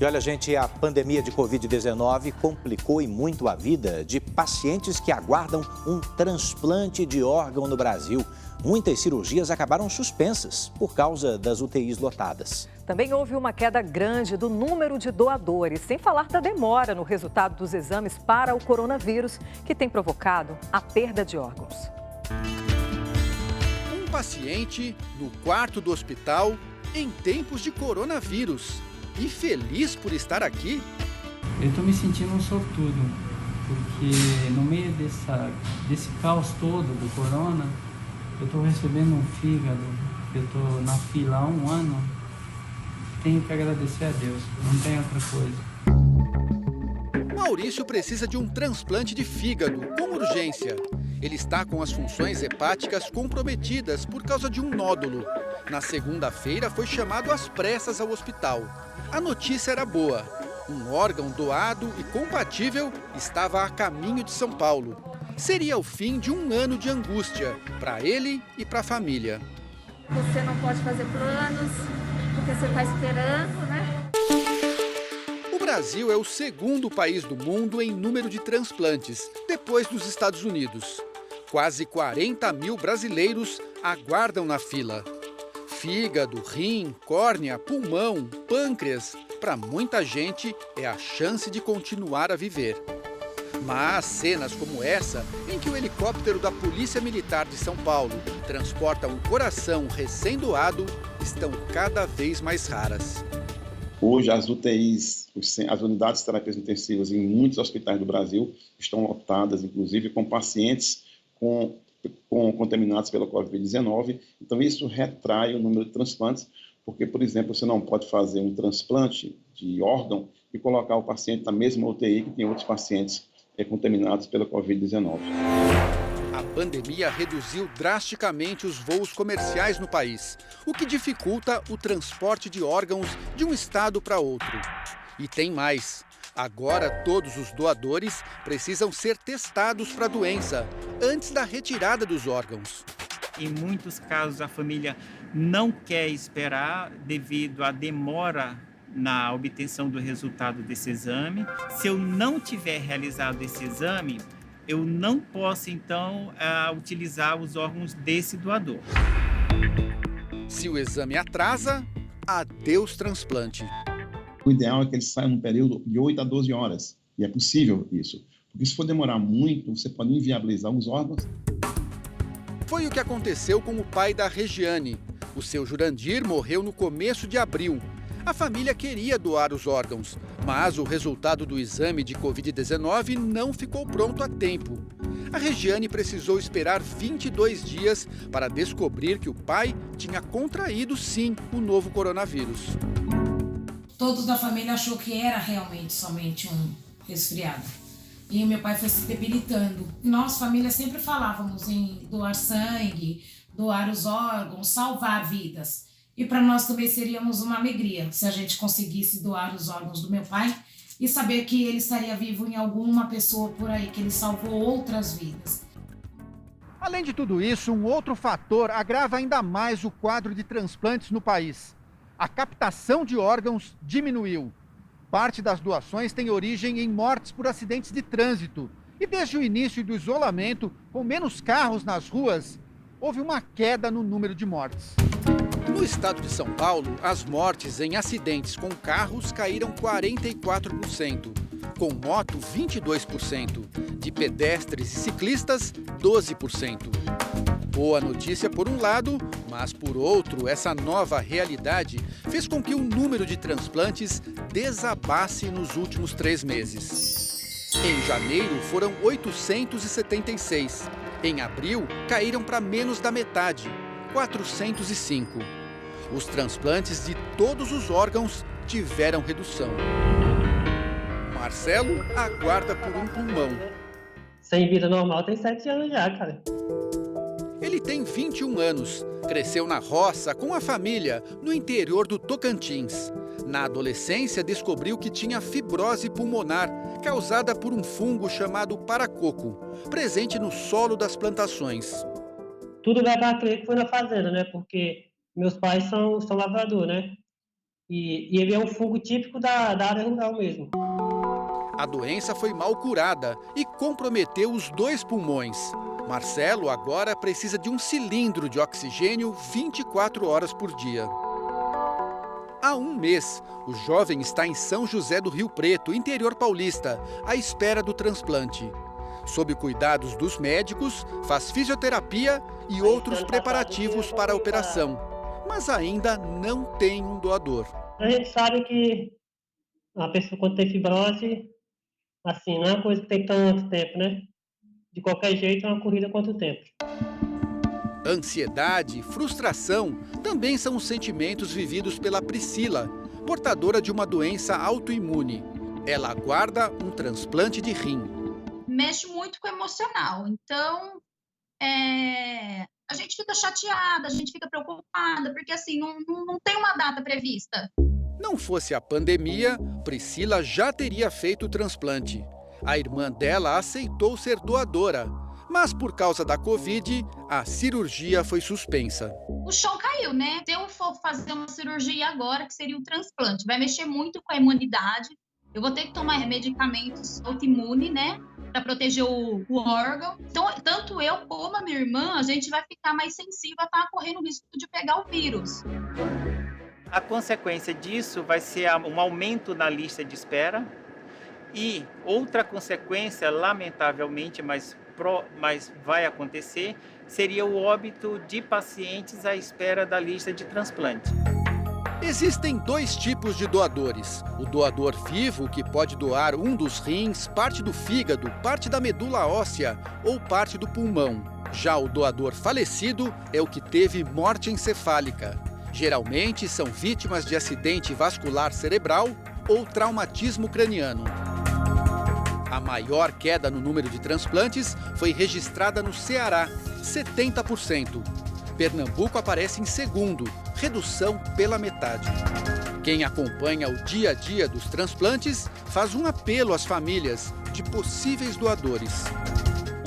E olha, gente, a pandemia de Covid-19 complicou e muito a vida de pacientes que aguardam um transplante de órgão no Brasil. Muitas cirurgias acabaram suspensas por causa das UTIs lotadas. Também houve uma queda grande do número de doadores, sem falar da demora no resultado dos exames para o coronavírus, que tem provocado a perda de órgãos. Um paciente no quarto do hospital em tempos de coronavírus. E feliz por estar aqui. Eu estou me sentindo um sortudo, porque no meio desse caos todo do corona, eu estou recebendo um fígado, eu estou na fila há 1 ano, tenho que agradecer a Deus, não tem outra coisa. Maurício precisa de um transplante de fígado, com urgência. Ele está com as funções hepáticas comprometidas por causa de um nódulo. Na segunda-feira foi chamado às pressas ao hospital. A notícia era boa. Um órgão doado e compatível estava a caminho de São Paulo. Seria o fim de 1 ano de angústia para ele e para a família. Você não pode fazer planos, porque você está esperando, né? O Brasil é o segundo país do mundo em número de transplantes, depois dos Estados Unidos. Quase 40 mil brasileiros aguardam na fila. Fígado, rim, córnea, pulmão, pâncreas, para muita gente é a chance de continuar a viver. Mas cenas como essa, em que o helicóptero da Polícia Militar de São Paulo transporta um coração recém-doado, estão cada vez mais raras. Hoje as UTIs, as unidades de terapias intensivas em muitos hospitais do Brasil estão lotadas, inclusive com pacientes contaminados pela Covid-19. Então isso retrai o número de transplantes, porque, por exemplo, você não pode fazer um transplante de órgão e colocar o paciente na mesma UTI que tem outros pacientes contaminados pela Covid-19. A pandemia reduziu drasticamente os voos comerciais no país, o que dificulta o transporte de órgãos de um estado para outro. E tem mais. Agora, todos os doadores precisam ser testados para a doença antes da retirada dos órgãos. Em muitos casos, a família não quer esperar devido à demora na obtenção do resultado desse exame. Se eu não tiver realizado esse exame, eu não posso, então, utilizar os órgãos desse doador. Se o exame atrasa, adeus transplante. O ideal é que ele saia num período de 8 a 12 horas. E é possível isso. Porque se for demorar muito, você pode inviabilizar os órgãos. Foi o que aconteceu com o pai da Regiane. O seu Jurandir morreu no começo de abril. A família queria doar os órgãos, mas o resultado do exame de Covid-19 não ficou pronto a tempo. A Regiane precisou esperar 22 dias para descobrir que o pai tinha contraído, sim, o novo coronavírus. Todos da família achou que era realmente somente um resfriado. E meu pai foi se debilitando. Nós, família, sempre falávamos em doar sangue, doar os órgãos, salvar vidas. E para nós também seríamos uma alegria se a gente conseguisse doar os órgãos do meu pai e saber que ele estaria vivo em alguma pessoa por aí, que ele salvou outras vidas. Além de tudo isso, um outro fator agrava ainda mais o quadro de transplantes no país. A captação de órgãos diminuiu. Parte das doações tem origem em mortes por acidentes de trânsito. E desde o início do isolamento, com menos carros nas ruas, houve uma queda no número de mortes. No estado de São Paulo, as mortes em acidentes com carros caíram 44%, com moto 22%, de pedestres e ciclistas 12%. Boa notícia por um lado, mas por outro, essa nova realidade fez com que o número de transplantes desabasse nos últimos 3 meses. Em janeiro foram 876. Em abril, caíram para menos da metade, 405. Os transplantes de todos os órgãos tiveram redução. Marcelo aguarda por um pulmão. Sem vida normal tem 7 anos já, cara. Ele tem 21 anos, cresceu na roça com a família, no interior do Tocantins. Na adolescência, descobriu que tinha fibrose pulmonar, causada por um fungo chamado paracoco, presente no solo das plantações. Tudo leva a crer que foi na fazenda, né? Porque meus pais são lavradores, né? E ele é um fungo típico da área rural mesmo. A doença foi mal curada e comprometeu os 2 pulmões. Marcelo agora precisa de um cilindro de oxigênio 24 horas por dia. Há um mês, o jovem está em São José do Rio Preto, interior paulista, à espera do transplante. Sob cuidados dos médicos, faz fisioterapia e outros preparativos para a operação, mas ainda não tem um doador. A gente sabe que a pessoa, quando tem fibrose, assim, não é uma coisa que tem tanto tempo, né? De qualquer jeito, é uma corrida contra o tempo. Ansiedade e frustração também são os sentimentos vividos pela Priscila, portadora de uma doença autoimune. Ela aguarda um transplante de rim. Mexe muito com o emocional, então a gente fica chateada, a gente fica preocupada, porque assim, não tem uma data prevista. Não fosse a pandemia, Priscila já teria feito o transplante. A irmã dela aceitou ser doadora, mas por causa da Covid, a cirurgia foi suspensa. O chão caiu, né? Se eu for fazer uma cirurgia agora, que seria o transplante, vai mexer muito com a imunidade. Eu vou ter que tomar medicamentos autoimune, né? Para proteger o órgão. Então, tanto eu como a minha irmã, a gente vai ficar mais sensível a estar correndo o risco de pegar o vírus. A consequência disso vai ser um aumento na lista de espera e outra consequência, lamentavelmente, mas vai acontecer, seria o óbito de pacientes à espera da lista de transplante. Existem 2 tipos de doadores. O doador vivo, que pode doar um dos rins, parte do fígado, parte da medula óssea ou parte do pulmão. Já o doador falecido é o que teve morte encefálica. Geralmente são vítimas de acidente vascular cerebral ou traumatismo craniano. A maior queda no número de transplantes foi registrada no Ceará, 70%. Pernambuco aparece em segundo, redução pela metade. Quem acompanha o dia a dia dos transplantes faz um apelo às famílias de possíveis doadores.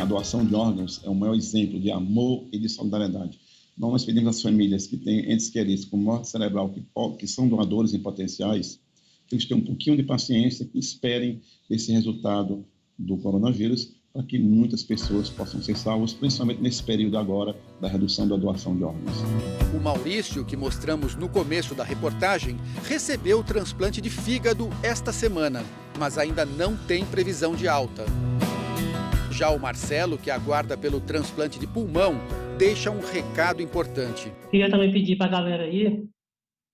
A doação de órgãos é o maior exemplo de amor e de solidariedade. Nós pedimos às famílias que têm entes queridos com morte cerebral, que são doadores em potenciais, que eles tenham um pouquinho de paciência, que esperem esse resultado do coronavírus, para que muitas pessoas possam ser salvas, principalmente nesse período agora da redução da doação de órgãos. O Maurício, que mostramos no começo da reportagem, recebeu o transplante de fígado esta semana, mas ainda não tem previsão de alta. Já o Marcelo, que aguarda pelo transplante de pulmão, deixa um recado importante. Queria também pedir para a galera aí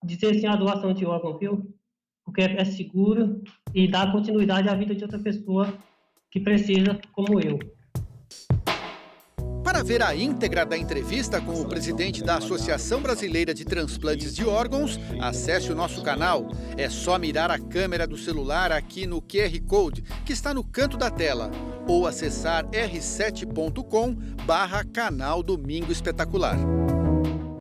dizer sim a doação de órgão, viu? Porque é seguro e dá continuidade à vida de outra pessoa que precisa, como eu. Para ver a íntegra da entrevista com o presidente da Associação Brasileira de Transplantes de Órgãos, acesse o nosso canal. É só mirar a câmera do celular aqui no QR Code, que está no canto da tela, ou acessar r7.com/canal Domingo Espetacular.